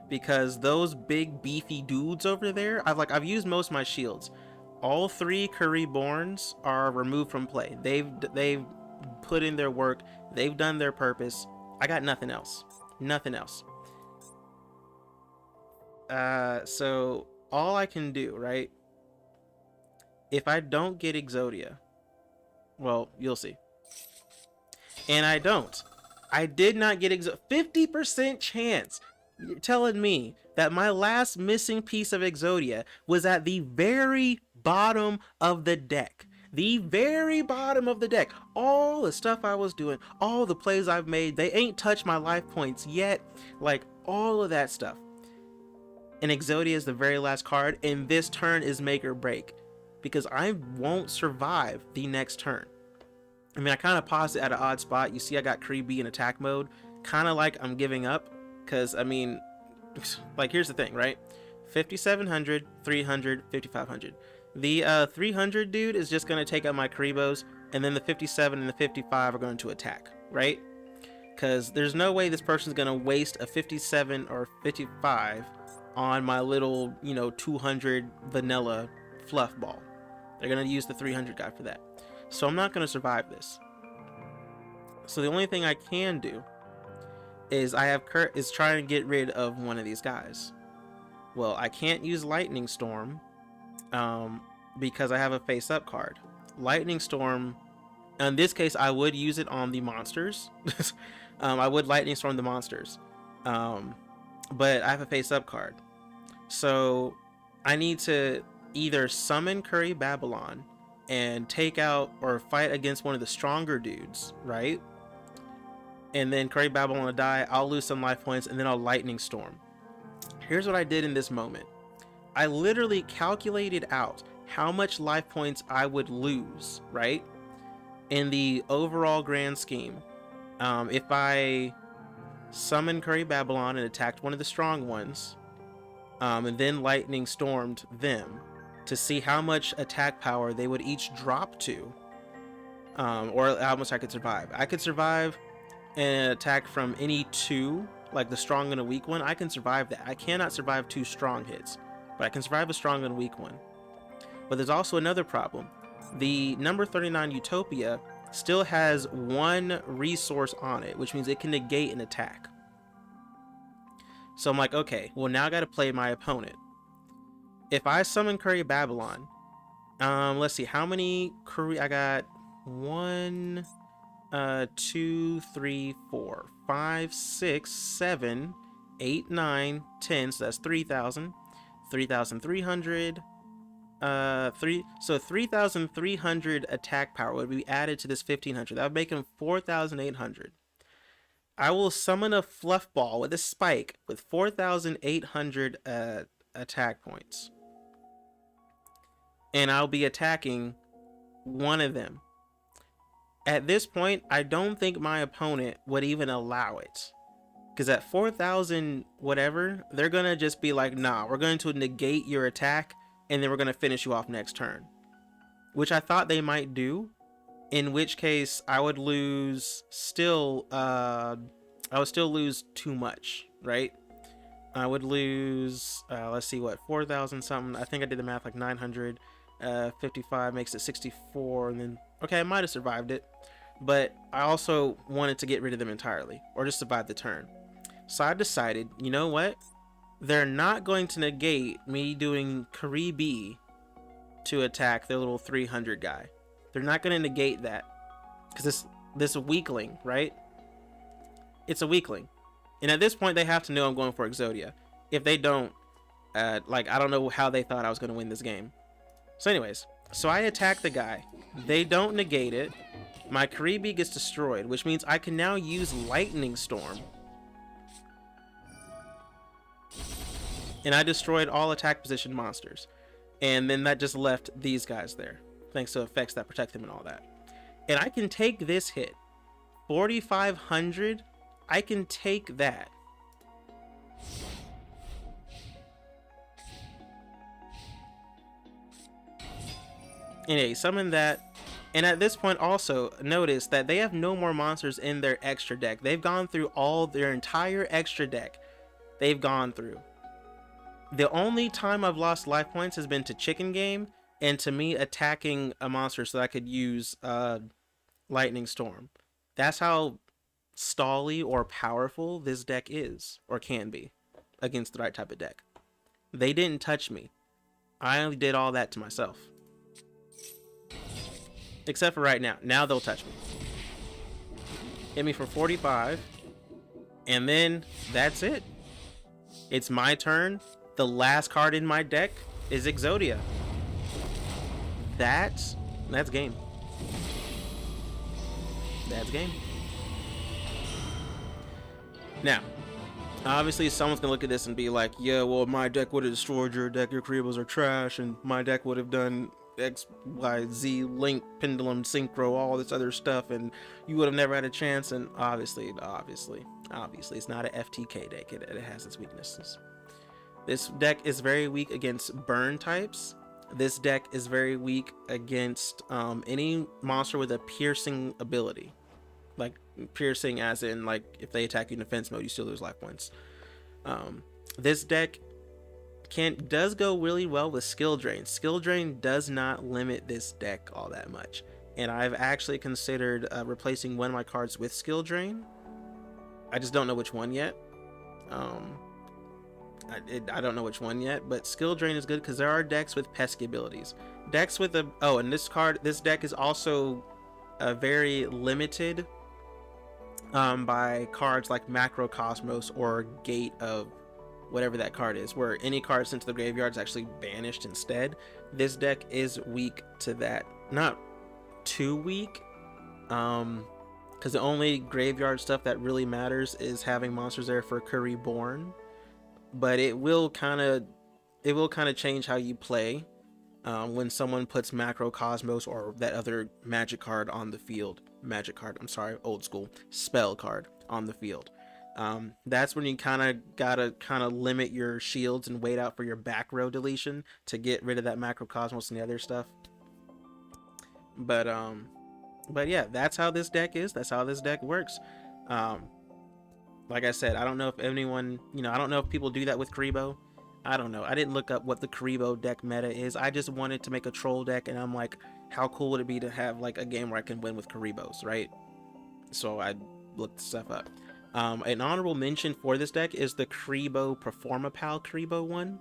because those big beefy dudes over there, I've used most of my shields. All 3 Kuribohs are removed from play. They've put in their work. They've done their purpose. I got nothing else. Nothing else. So all I can do, right? If I don't get Exodia, well, you'll see. And I don't. I did not get Exodia. 50% chance. You're telling me that my last missing piece of Exodia was at the very bottom of the deck. The very bottom of the deck. All the stuff I was doing, all the plays I've made, they ain't touched my life points yet. Like, all of that stuff. And Exodia is the very last card, and this turn is make or break. Because I won't survive the next turn. I mean, I kind of paused it at an odd spot. You see I got Kuriboh in attack mode. Kind of like I'm giving up. Because, I mean, like, here's the thing, right? 5,700, 300, 5,500. The 300 dude is just going to take out my Kuribohs, and then the 57 and the 55 are going to attack, right? Because there's no way this person's going to waste a 57 or 55 on my little, 200 vanilla fluff ball. They're going to use the 300 guy for that. So I'm not going to survive this. So the only thing I can do is try to get rid of one of these guys. Well, I can't use Lightning Storm because I have a face-up card. Lightning Storm, in this case, I would use it on the monsters. I would Lightning Storm the monsters. But I have a face-up card. So I need to either summon Curry Babylon and take out or fight against one of the stronger dudes, right? And then Curry Babylon will die, I'll lose some life points, and then I'll Lightning Storm. Here's what I did in this moment. I literally calculated out how much life points I would lose, right? In the overall grand scheme. If I summoned Curry Babylon and attacked one of the strong ones, and then Lightning Stormed them to see how much attack power they would each drop to, or how much I could survive. I could survive an attack from any two, like the strong and a weak one. I can survive that. I cannot survive two strong hits, but I can survive a strong and weak one. But there's also another problem. The number 39 Utopia still has one resource on it, which means it can negate an attack. So I'm like, okay, well, now I got to play my opponent. If I summon Curry Babylon, let's see, how many Curry I got? 1, 2, 3, 4, 5, 6, 7, 8, 9, 10. So that's 3,000, 3,300, so 3,300 attack power would be added to this 1,500. That would make him 4,800. I will summon a fluff ball with a spike with 4,800 attack points. And I'll be attacking one of them. At this point, I don't think my opponent would even allow it. Because at 4,000 whatever, they're going to just be like, nah, we're going to negate your attack, and then we're going to finish you off next turn. Which I thought they might do. In which case, I would lose still, I would still lose too much, right? I would lose, let's see what, 4,000 something. I think I did the math like 900. 55 makes it 64, and then, okay, I might have survived it. But I also wanted to get rid of them entirely, or just survive the turn. So I decided, you know what? They're not going to negate me doing Kuriboh to attack their little 300 guy. They're not going to negate that. Because this weakling, right? It's a weakling. And at this point, they have to know I'm going for Exodia. If they don't, like, I don't know how they thought I was going to win this game. So anyways, so I attack the guy. They don't negate it. My Kuriboh gets destroyed, which means I can now use Lightning Storm. And I destroyed all attack position monsters. And then that just left these guys there, thanks to effects that protect them and all that. And I can take this hit. 4,500, I can take that. Anyway, summon that. And at this point also, notice that they have no more monsters in their extra deck. They've gone through all their entire extra deck. They've gone through. The only time I've lost life points has been to Chicken Game and to me attacking a monster so that I could use Lightning Storm. That's how stally or powerful this deck is, or can be, against the right type of deck. They didn't touch me. I only did all that to myself. Except for right now. Now they'll touch me. Hit me for 45. And then that's it. It's my turn. The last card in my deck is Exodia. That That's game. That's game. Now, obviously, someone's gonna look at this and be like, "Yeah, well, my deck would have destroyed your deck. Your Kuribohs are trash, and my deck would have done X, Y, Z, Link, Pendulum, Synchro, all this other stuff, and you would have never had a chance." And obviously, it's not an FTK deck. It has its weaknesses. This deck is very weak against burn types. This deck is very weak against any monster with a piercing ability. Like piercing as in like if they attack you in defense mode, you still lose life points. This deck does go really well with skill drain. Skill drain does not limit this deck all that much, and I've actually considered replacing one of my cards with skill drain. I just don't know which one yet. I don't know which one yet, but skill drain is good because there are decks with pesky abilities. Decks with and this deck is also very limited by cards like Macrocosmos or Gate of whatever that card is, where any card sent to the graveyard is actually banished instead. This deck is weak to that. Not too weak, because the only graveyard stuff that really matters is having monsters there for Kuriboh, but it will kind of change how you play when someone puts Macrocosmos or that other magic card on the field. Old school spell card on the field. That's when you gotta limit your shields and wait out for your back row deletion to get rid of that Macrocosmos and the other stuff. But yeah, that's how this deck is. That's how this deck works. Like I said, I don't know if anyone, I don't know if people do that with Kuriboh. I don't know. I didn't look up what the Kuriboh deck meta is. I just wanted to make a troll deck, and I'm like, how cool would it be to have like a game where I can win with Kuribohs, right? So I looked stuff up. An honorable mention for this deck is the Kuriboh Performapal Kuriboh one,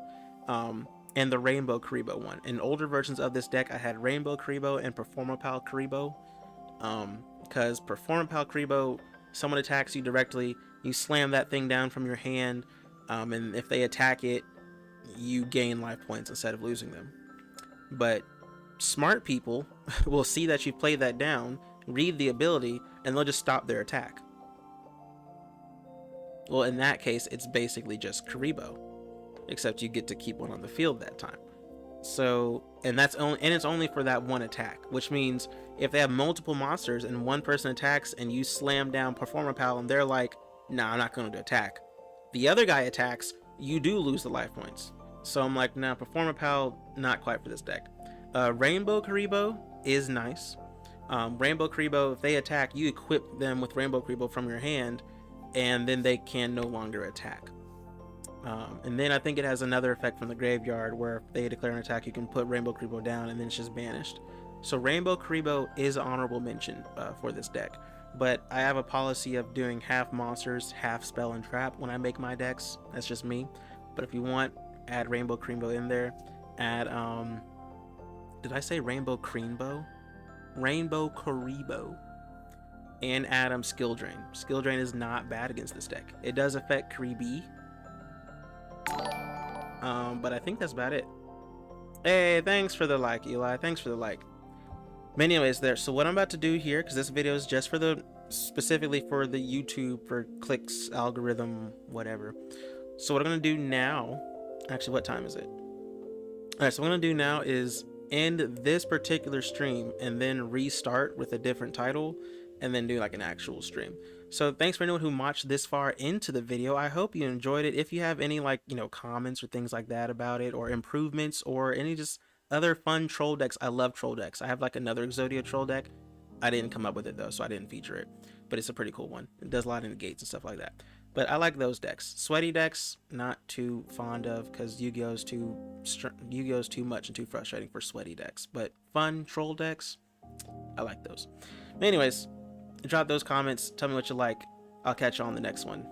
and the Rainbow Kuriboh one. In older versions of this deck, I had Rainbow Kuriboh and Performapal Kuriboh, because Performapal Kuriboh, someone attacks you directly, you slam that thing down from your hand, and if they attack it, you gain life points instead of losing them. But smart people will see that you played that down, read the ability, and they'll just stop their attack. Well, in that case, it's basically just Kuriboh, except you get to keep one on the field that time. So, and it's only for that one attack, which means if they have multiple monsters and one person attacks and you slam down Performapal and they're like, nah, I'm not going to attack, the other guy attacks, you do lose the life points. So I'm like, nah, Performapal, not quite for this deck. Rainbow Kuriboh is nice. Rainbow Kuriboh, if they attack, you equip them with Rainbow Kuriboh from your hand, and then they can no longer attack. And then I think it has another effect from the graveyard where if they declare an attack, you can put Rainbow Kuriboh down and then it's just banished. So Rainbow Kuriboh is an honorable mention for this deck. But I have a policy of doing half monsters, half spell and trap when I make my decks. That's just me. But if you want, add Rainbow Kuriboh in there. Add, did I say Rainbow Kuriboh? Rainbow Kuriboh. And add Skill Drain. Skill Drain is not bad against this deck. It does affect Kuriboh. But I think that's about it. Hey, thanks for the like, Eli. Thanks for the like. But anyways, so what I'm about to do here, because this video is just specifically for the YouTube, for clicks, algorithm, whatever. So what I'm going to do now, actually, what time is it? Alright, so what I'm going to do now is end this particular stream and then restart with a different title and then do like an actual stream. So thanks for anyone who watched this far into the video. I hope you enjoyed it. If you have any comments or things like that about it, or improvements, or any just other fun troll decks, I love troll decks. I have like another Exodia troll deck. I didn't come up with it though, so I didn't feature it, but it's a pretty cool one. It does a lot in the gates and stuff like that. But I like those decks. Sweaty decks, not too fond of, because Yu-Gi-Oh's too much and too frustrating for sweaty decks. But fun troll decks, I like those. But anyways, drop those comments. Tell me what you like. I'll catch you on the next one.